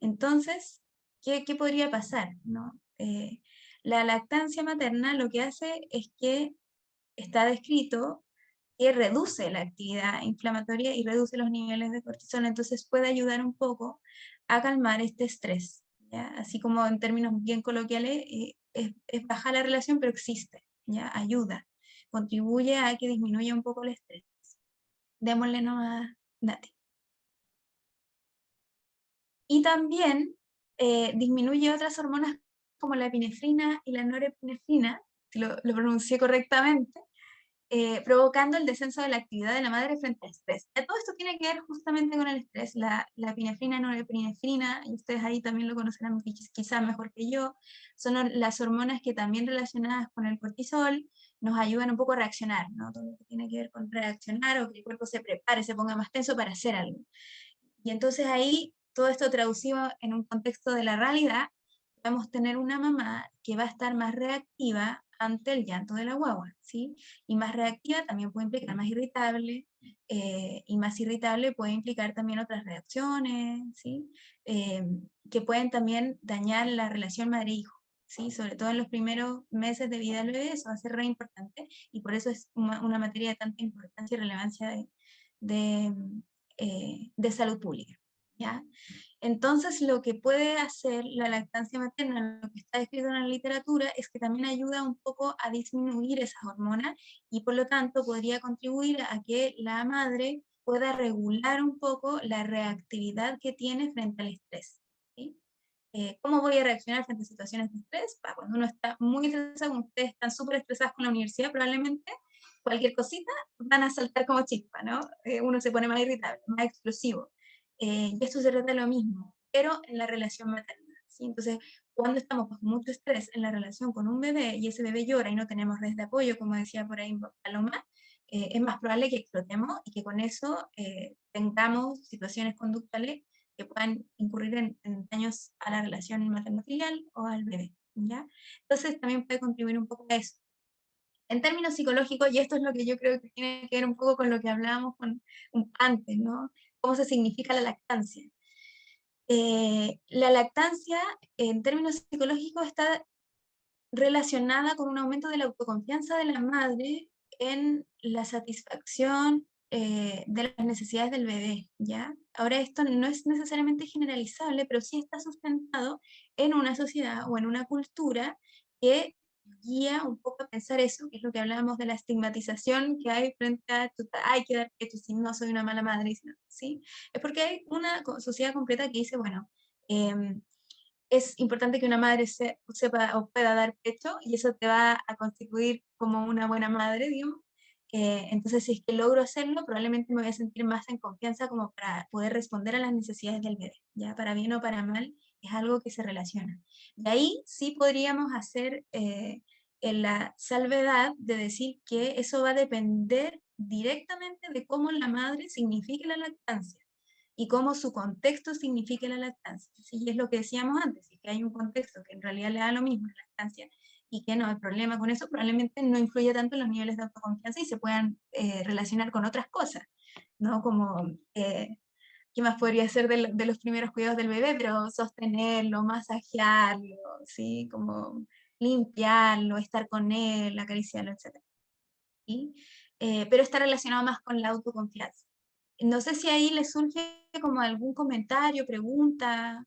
Entonces, ¿qué podría pasar, no? La lactancia materna lo que hace es que está descrito que reduce la actividad inflamatoria y reduce los niveles de cortisol, entonces puede ayudar un poco a calmar este estrés, ¿ya? Así como en términos bien coloquiales, es baja la relación, pero existe, ¿ya? Ayuda, contribuye a que disminuya un poco el estrés. Démosle nomás, Nati. Y también disminuye otras hormonas como la epinefrina y la norepinefrina, si lo pronuncié correctamente, provocando el descenso de la actividad de la madre frente al estrés. Todo esto tiene que ver justamente con el estrés, la epinefrina, norepinefrina, y ustedes ahí también lo conocerán quizás mejor que yo, son las hormonas que también relacionadas con el cortisol nos ayudan un poco a reaccionar, ¿no? Todo lo que tiene que ver con reaccionar o que el cuerpo se prepare, se ponga más tenso para hacer algo. Y entonces ahí, todo esto traducido en un contexto de la realidad, vamos a tener una mamá que va a estar más reactiva ante el llanto de la guagua, ¿sí? Y más reactiva también puede implicar más irritable, y más irritable puede implicar también otras reacciones, ¿sí? Que pueden también dañar la relación madre-hijo, ¿sí? Sobre todo en los primeros meses de vida del bebé, eso va a ser re importante, y por eso es una materia de tanta importancia y relevancia de, de salud pública, ¿ya? Entonces, lo que puede hacer la lactancia materna, lo que está escrito en la literatura, es que también ayuda un poco a disminuir esas hormonas y por lo tanto podría contribuir a que la madre pueda regular un poco la reactividad que tiene frente al estrés, ¿sí? ¿Cómo voy a reaccionar frente a situaciones de estrés? Cuando uno está muy estresado, como ustedes están súper estresados con la universidad, probablemente cualquier cosita van a saltar como chispa, ¿no? Uno se pone más irritable, más explosivo. Y esto se trata de lo mismo, pero en la relación materna, ¿sí? Entonces, cuando estamos con mucho estrés en la relación con un bebé y ese bebé llora y no tenemos redes de apoyo, como decía por ahí Paloma, es más probable que explotemos y que con eso tengamos situaciones conductuales que puedan incurrir en daños a la relación materno-filial o al bebé, ¿ya? Entonces también puede contribuir un poco a eso. En términos psicológicos, y esto es lo que yo creo que tiene que ver un poco con lo que hablábamos antes, ¿no? ¿Cómo se significa la lactancia? La lactancia, en términos psicológicos, está relacionada con un aumento de la autoconfianza de la madre en la satisfacción de las necesidades del bebé, ¿ya? Ahora esto no es necesariamente generalizable, pero sí está sustentado en una sociedad o en una cultura que guía un poco a pensar eso, que es lo que hablábamos de la estigmatización que hay frente a, hay que dar pecho si no soy una mala madre, ¿sí? Es porque hay una sociedad completa que dice, bueno, es importante que una madre sepa o pueda dar pecho y eso te va a constituir como una buena madre, digamos. Entonces, si es que logro hacerlo, probablemente me voy a sentir más en confianza como para poder responder a las necesidades del bebé, ya para bien o para mal, es algo que se relaciona. De ahí sí podríamos hacer en la salvedad de decir que eso va a depender directamente de cómo la madre signifique la lactancia y cómo su contexto significa la lactancia. ¿Sí? Y es lo que decíamos antes, que hay un contexto que en realidad le da lo mismo la lactancia y que no hay problema con eso, probablemente no influye tanto en los niveles de autoconfianza y se puedan relacionar con otras cosas, ¿no? Como, ¿qué más podría ser de los primeros cuidados del bebé? Pero sostenerlo, masajearlo, ¿sí? Como limpiarlo, estar con él, acariciarlo, etc. ¿Sí? Pero está relacionado más con la autoconfianza. No sé si ahí le surge como algún comentario, pregunta.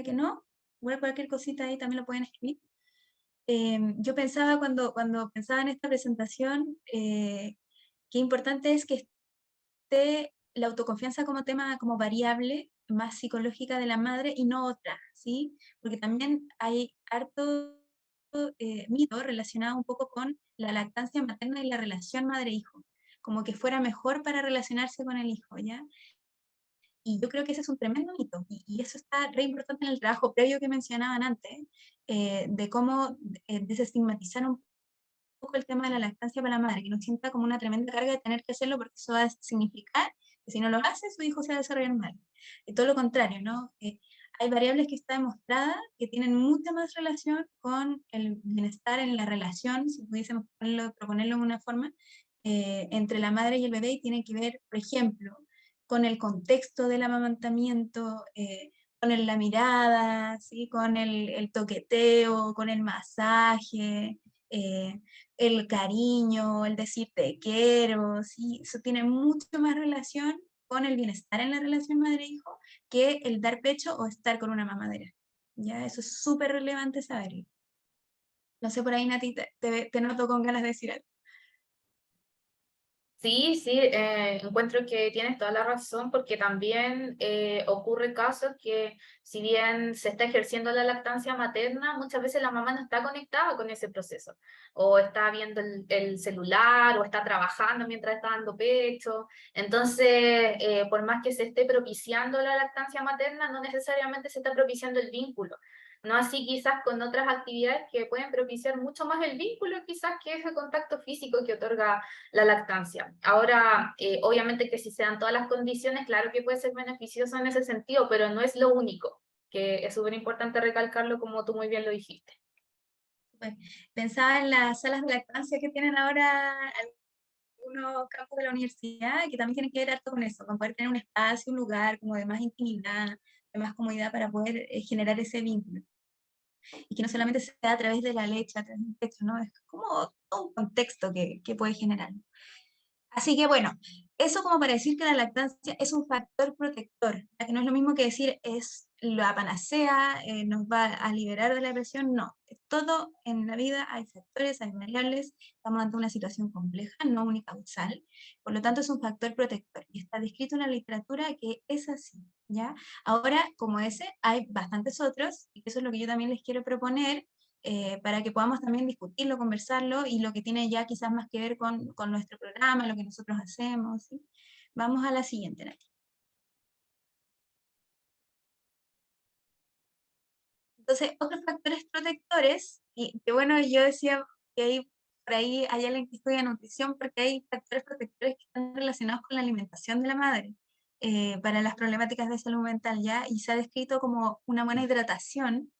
Que no, igual cualquier cosita ahí también lo pueden escribir. Yo pensaba cuando pensaba en esta presentación, qué importante es que esté la autoconfianza como tema, como variable más psicológica de la madre y no otra, ¿sí? Porque también hay harto mito relacionado un poco con la lactancia materna y la relación madre-hijo, como que fuera mejor para relacionarse con el hijo, ¿ya? Y yo creo que ese es un tremendo mito, y eso está re importante en el trabajo previo que mencionaban antes, de cómo desestigmatizar un poco el tema de la lactancia para la madre, que no sienta como una tremenda carga de tener que hacerlo porque eso va a significar que si no lo hace, su hijo se va a desarrollar mal. Y todo lo contrario, ¿no? Hay variables que está demostrada que tienen mucha más relación con el bienestar en la relación, si pudiésemos proponerlo de una forma, entre la madre y el bebé, y tienen que ver, por ejemplo, con el contexto del amamantamiento, con la mirada, ¿sí? Con el toqueteo, con el masaje, el cariño, el decir te quiero, ¿sí? Eso tiene mucho más relación con el bienestar en la relación madre-hijo que el dar pecho o estar con una mamadera. ¿Ya? Eso es súper relevante saberlo. No sé, por ahí, Nati, te noto con ganas de decir algo. Sí, sí, encuentro que tienes toda la razón porque también ocurre casos que si bien se está ejerciendo la lactancia materna, muchas veces la mamá no está conectada con ese proceso o está viendo el celular o está trabajando mientras está dando pecho. Entonces, por más que se esté propiciando la lactancia materna, no necesariamente se está propiciando el vínculo. No así quizás con otras actividades que pueden propiciar mucho más el vínculo, quizás que ese contacto físico que otorga la lactancia. Ahora, obviamente que si se dan todas las condiciones, claro que puede ser beneficioso en ese sentido, pero no es lo único, que es súper importante recalcarlo como tú muy bien lo dijiste. Pues, pensaba en las salas de lactancia que tienen ahora algunos campos de la universidad, que también tienen que ver harto con eso, con poder tener un espacio, un lugar como de más intimidad, de más comodidad para poder generar ese vínculo. Y que no solamente sea a través de la leche, a través del pecho, ¿no? Es como todo un contexto que puede generar. Así que bueno, eso como para decir que la lactancia es un factor protector, ya que no es lo mismo que decir es la panacea, nos va a liberar de la depresión, no. Todo en la vida hay factores, hay variables, estamos ante una situación compleja, no unicausal, por lo tanto es un factor protector y está descrito en la literatura que es así, ¿ya? Ahora, como ese, hay bastantes otros, y eso es lo que yo también les quiero proponer, para que podamos también discutirlo, conversarlo, y lo que tiene ya quizás más que ver con nuestro programa, lo que nosotros hacemos. ¿Sí? Vamos a la siguiente, Nati. Entonces, otros factores protectores, y que bueno, yo decía que por ahí hay alguien que estudia nutrición, porque hay factores protectores que están relacionados con la alimentación de la madre, para las problemáticas de salud mental, ¿ya? Y se ha descrito como una buena hidratación,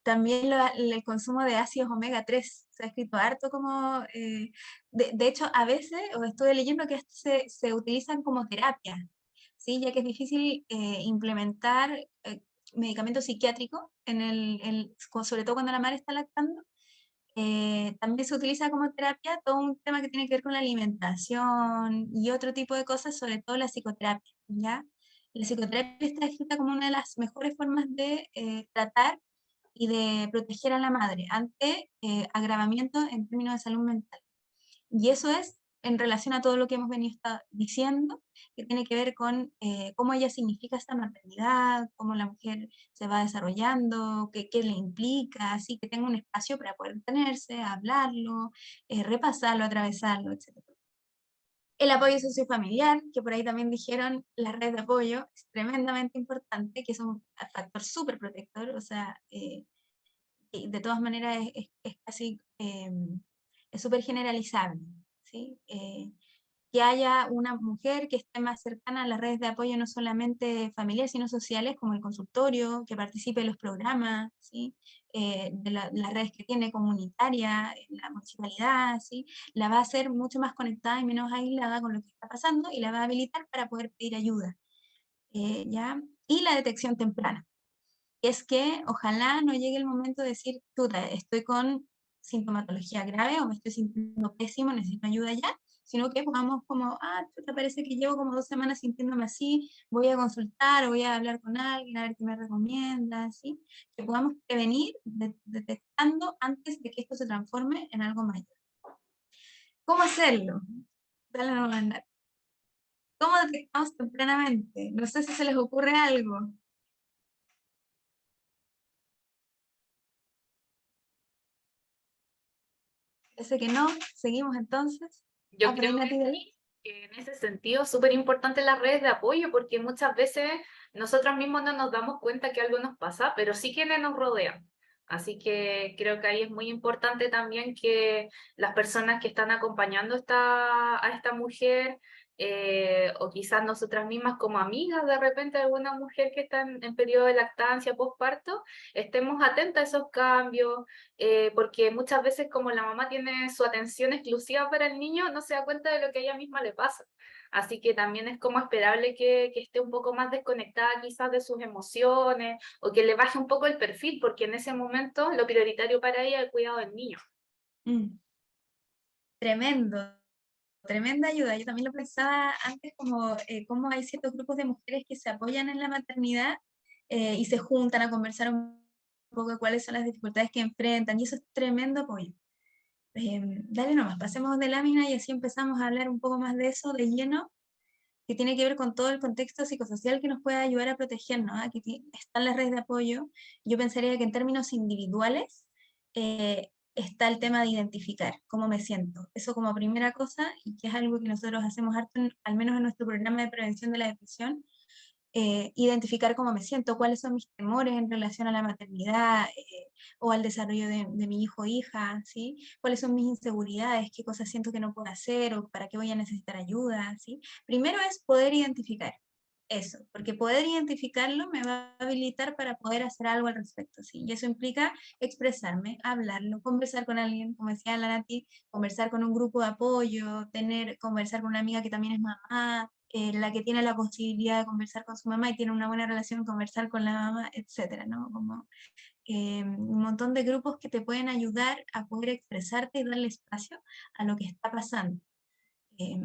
también el consumo de ácidos omega 3 se ha escrito harto como, de hecho, a veces, o estuve leyendo que esto se utilizan como terapia, ¿sí? Ya que es difícil implementar medicamentos psiquiátricos, sobre todo cuando la madre está lactando. También se utiliza como terapia todo un tema que tiene que ver con la alimentación y otro tipo de cosas, sobre todo la psicoterapia, ¿ya? La psicoterapia está escrita como una de las mejores formas de tratar y de proteger a la madre ante agravamiento en términos de salud mental. Y eso es en relación a todo lo que hemos venido diciendo, que tiene que ver con cómo ella significa esta maternidad, cómo la mujer se va desarrollando, qué le implica, así que tenga un espacio para poder tenerse, hablarlo, repasarlo, atravesarlo, etc. El apoyo sociofamiliar, que por ahí también dijeron, la red de apoyo es tremendamente importante, que es un factor súper protector, o sea, y de todas maneras es casi, es súper generalizable, ¿sí? Que haya una mujer que esté más cercana a las redes de apoyo, no solamente familiares, sino sociales, como el consultorio, que participe en los programas, ¿sí? Las redes que tiene comunitaria, la municipalidad, ¿sí? La va a hacer mucho más conectada y menos aislada con lo que está pasando y la va a habilitar para poder pedir ayuda, ¿ya? Y la detección temprana es que ojalá no llegue el momento de decir, puta, estoy con sintomatología grave o me estoy sintiendo pésimo, necesito ayuda ya, sino que podamos como, te parece que llevo como 2 semanas sintiéndome así, voy a consultar o voy a hablar con alguien a ver qué me recomienda, ¿sí? Que podamos prevenir detectando antes de que esto se transforme en algo mayor. ¿Cómo hacerlo? Dale a mandar. ¿Cómo detectamos tempranamente? No sé si se les ocurre algo. Parece que no. Seguimos entonces. Yo Por ahí, creo Nati, dale. que en ese sentido es súper importante las redes de apoyo porque muchas veces nosotros mismos no nos damos cuenta que algo nos pasa, pero sí quienes nos rodean. Así que creo que ahí es muy importante también que las personas que están acompañando a esta mujer, o quizás nosotras mismas como amigas de repente de alguna mujer que está en periodo de lactancia, posparto, estemos atentas a esos cambios, porque muchas veces como la mamá tiene su atención exclusiva para el niño, no se da cuenta de lo que a ella misma le pasa. Así que también es como esperable que esté un poco más desconectada quizás de sus emociones o que le baje un poco el perfil, porque en ese momento lo prioritario para ella es el cuidado del niño. Mm, tremendo, tremenda ayuda. Yo también lo pensaba antes como hay ciertos grupos de mujeres que se apoyan en la maternidad y se juntan a conversar un poco de cuáles son las dificultades que enfrentan y eso es tremendo apoyo. dale nomás, pasemos de lámina y así empezamos a hablar un poco más de eso de lleno, que tiene que ver con todo el contexto psicosocial que nos puede ayudar a protegernos. Aquí están las redes de apoyo. Yo pensaría que en términos individuales está el tema de identificar cómo me siento. Eso como primera cosa, y que es algo que nosotros hacemos harto, al menos en nuestro programa de prevención de la depresión, identificar cómo me siento, cuáles son mis temores en relación a la maternidad o al desarrollo de mi hijo o hija, ¿sí? Cuáles son mis inseguridades, qué cosas siento que no puedo hacer o para qué voy a necesitar ayuda, ¿sí? Primero es poder identificar eso, porque poder identificarlo me va a habilitar para poder hacer algo al respecto, ¿sí? Y eso implica expresarme, hablarlo, conversar con alguien, como decía la Nati, conversar con un grupo de apoyo, conversar con una amiga que también es mamá, la que tiene la posibilidad de conversar con su mamá y tiene una buena relación, conversar con la mamá, etcétera, ¿no? Como un montón de grupos que te pueden ayudar a poder expresarte y darle espacio a lo que está pasando. Y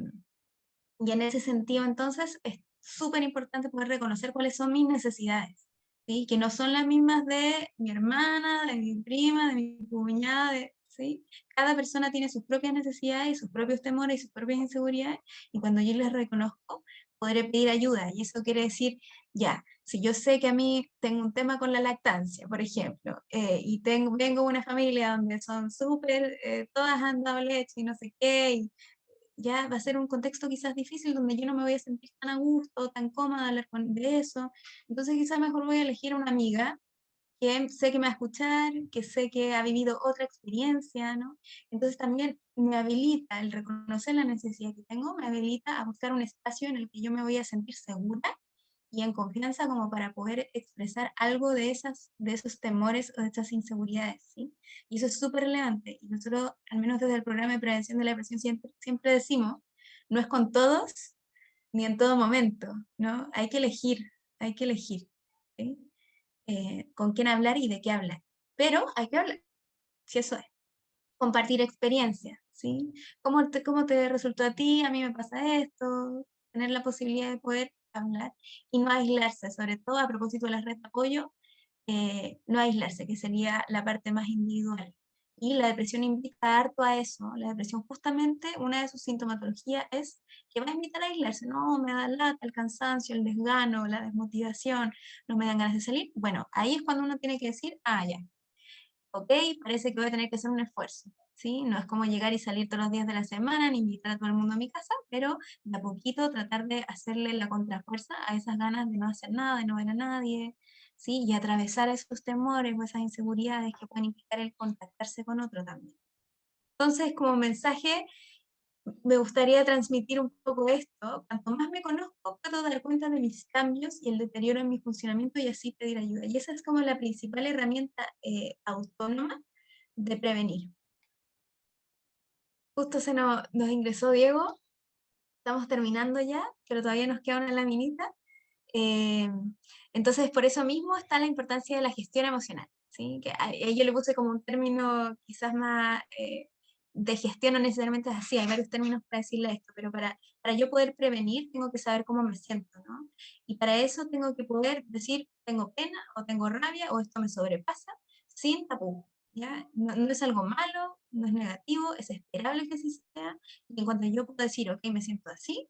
en ese sentido, entonces, es súper importante poder reconocer cuáles son mis necesidades, ¿sí? Que no son las mismas de mi hermana, de mi prima, de mi cuñada, ¿sí? Cada persona tiene sus propias necesidades, sus propios temores y sus propias inseguridades, y cuando yo les reconozco, podré pedir ayuda. Y eso quiere decir, ya, si yo sé que a mí tengo un tema con la lactancia, por ejemplo, y vengo de una familia donde son súper, todas han dado leche y no sé qué, y ya va a ser un contexto quizás difícil donde yo no me voy a sentir tan a gusto, tan cómoda hablar de eso. Entonces quizás mejor voy a elegir a una amiga que sé que me va a escuchar, que sé que ha vivido otra experiencia, ¿no? Entonces también me habilita el reconocer la necesidad que tengo, me habilita a buscar un espacio en el que yo me voy a sentir segura y en confianza como para poder expresar algo de esos temores o de esas inseguridades, ¿sí? Y eso es súper relevante. Y nosotros, al menos desde el programa de prevención de la depresión, siempre decimos, no es con todos ni en todo momento, ¿no? Hay que elegir, ¿sí? Con quién hablar y de qué hablar. Pero hay que hablar, si eso es. Compartir experiencias, ¿sí? Cómo te resultó a ti? A mí me pasa esto. Tener la posibilidad de poder hablar y no aislarse, sobre todo a propósito de las redes de apoyo, no aislarse, que sería la parte más individual. Y la depresión invita harto a eso. La depresión justamente, una de sus sintomatologías es que va a invitar a aislarse. No, me da lata, el cansancio, el desgano, la desmotivación, no me dan ganas de salir. Bueno, ahí es cuando uno tiene que decir, ah, ya, ok, parece que voy a tener que hacer un esfuerzo, ¿sí? No es como llegar y salir todos los días de la semana, ni invitar a todo el mundo a mi casa, pero de a poquito tratar de hacerle la contrafuerza a esas ganas de no hacer nada, de no ver a nadie, ¿sí? Y atravesar esos temores o esas inseguridades que pueden implicar el contactarse con otro también. Entonces, como mensaje, me gustaría transmitir un poco esto. Cuanto más me conozco, puedo dar cuenta de mis cambios y el deterioro en mi funcionamiento y así pedir ayuda. Y esa es como la principal herramienta autónoma de prevenir. Justo nos ingresó Diego, estamos terminando ya, pero todavía nos queda una laminita. Eh, entonces, por eso mismo está la importancia de la gestión emocional, ¿sí? Que yo le puse como un término quizás más de gestión, no necesariamente es así, hay varios términos para decirle esto, pero para yo poder prevenir tengo que saber cómo me siento, ¿no? Y para eso tengo que poder decir, tengo pena o tengo rabia o esto me sobrepasa, sin tapujos, ¿ya? No, no es algo malo, no es negativo, es esperable que así sea, y en cuanto yo puedo decir, ok, me siento así,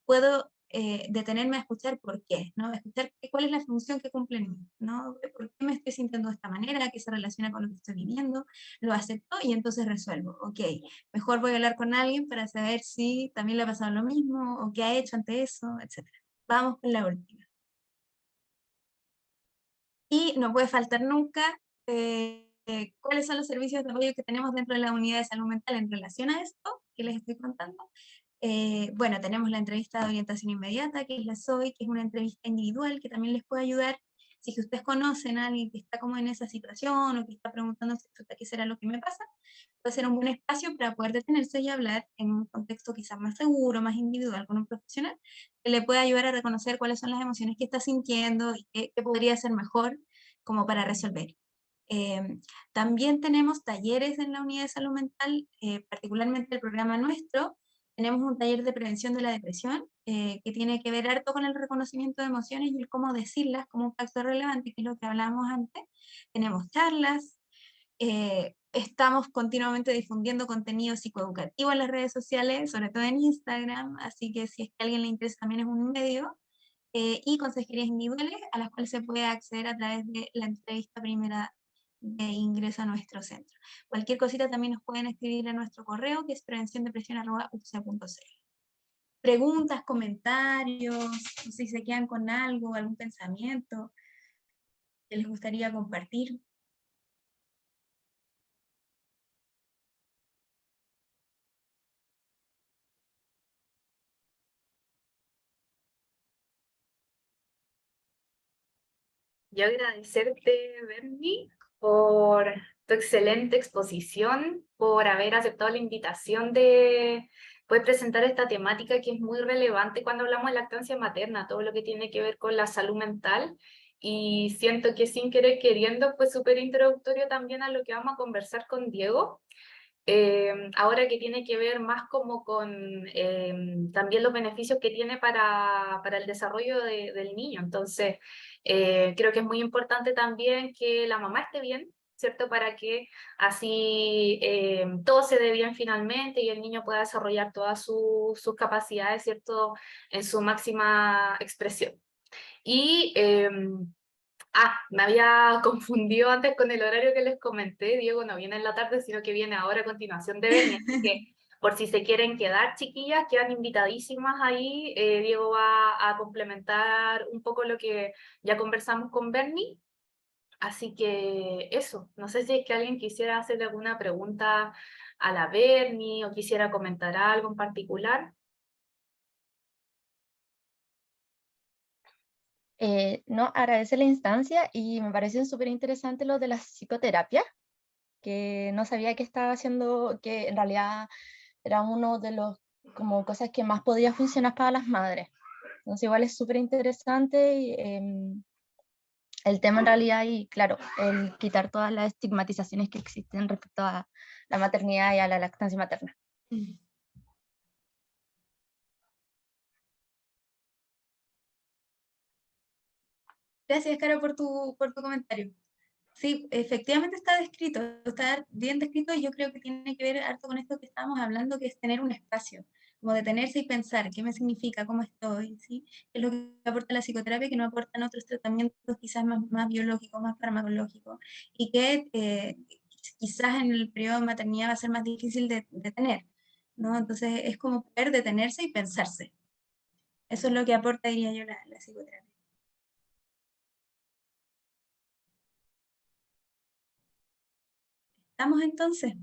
puedo detenerme a escuchar por qué, ¿no? Escuchar cuál es la función que cumple en mí, ¿no? ¿Por qué me estoy sintiendo de esta manera? ¿Qué se relaciona con lo que estoy viviendo? Lo acepto y entonces resuelvo. Ok, mejor voy a hablar con alguien para saber si también le ha pasado lo mismo o qué ha hecho ante eso, etc. Vamos con la última. Y no puede faltar nunca cuáles son los servicios de apoyo que tenemos dentro de la unidad de salud mental en relación a esto que les estoy contando. Bueno, tenemos la entrevista de orientación inmediata, que es la SOI, que es una entrevista individual que también les puede ayudar si que ustedes conocen a alguien que está como en esa situación o que está preguntándose qué será lo que me pasa, puede ser un buen espacio para poder detenerse y hablar en un contexto quizás más seguro, más individual con un profesional, que le pueda ayudar a reconocer cuáles son las emociones que está sintiendo y qué podría ser mejor como para resolver. También tenemos talleres en la unidad de salud mental, particularmente el programa nuestro. Tenemos un taller de prevención de la depresión que tiene que ver harto con el reconocimiento de emociones y el cómo decirlas como un factor relevante, que es lo que hablábamos antes. Tenemos charlas, estamos continuamente difundiendo contenido psicoeducativo en las redes sociales, sobre todo en Instagram, así que si es que a alguien le interesa también es un medio, y consejerías individuales a las cuales se puede acceder a través de la entrevista primera de ingreso a nuestro centro. Cualquier cosita también nos pueden escribir a nuestro correo, que es prevenciondepresión@ucsa.cl. Preguntas, comentarios, si se quedan con algo, algún pensamiento que les gustaría compartir. Yo agradecerte, Bernie, por tu excelente exposición, por haber aceptado la invitación de poder presentar esta temática que es muy relevante cuando hablamos de lactancia materna, todo lo que tiene que ver con la salud mental. Y siento que sin querer queriendo fue súper introductorio también a lo que vamos a conversar con Diego. Ahora que tiene que ver más como con también los beneficios que tiene para el desarrollo del niño. Entonces, creo que es muy importante también que la mamá esté bien, ¿cierto? Para que así todo se dé bien finalmente y el niño pueda desarrollar todas sus capacidades, ¿cierto? En su máxima expresión. Y me había confundido antes con el horario que les comenté. Diego no viene en la tarde, sino que viene ahora a continuación de Bernie. Así que por si se quieren quedar, chiquillas, quedan invitadísimas ahí. Diego va a complementar un poco lo que ya conversamos con Bernie. Así que eso, no sé si es que alguien quisiera hacerle alguna pregunta a la Bernie o quisiera comentar algo en particular. No, agradece la instancia y me pareció súper interesante lo de la psicoterapia, que no sabía que estaba haciendo, que en realidad era uno de los como cosas que más podía funcionar para las madres. Entonces igual es súper interesante y, el tema en realidad y claro, el quitar todas las estigmatizaciones que existen respecto a la maternidad y a la lactancia materna. Gracias, Caro, por tu comentario. Sí, efectivamente está bien descrito y yo creo que tiene que ver harto con esto que estábamos hablando, que es tener un espacio, como detenerse y pensar qué me significa, cómo estoy, ¿sí? ¿Qué es lo que aporta la psicoterapia que no aportan otros tratamientos quizás más biológicos, más farmacológicos, y que quizás en el periodo de maternidad va a ser más difícil de tener, ¿no? Entonces es como poder detenerse y pensarse. Eso es lo que aporta, diría yo, la psicoterapia. ¿Estamos entonces?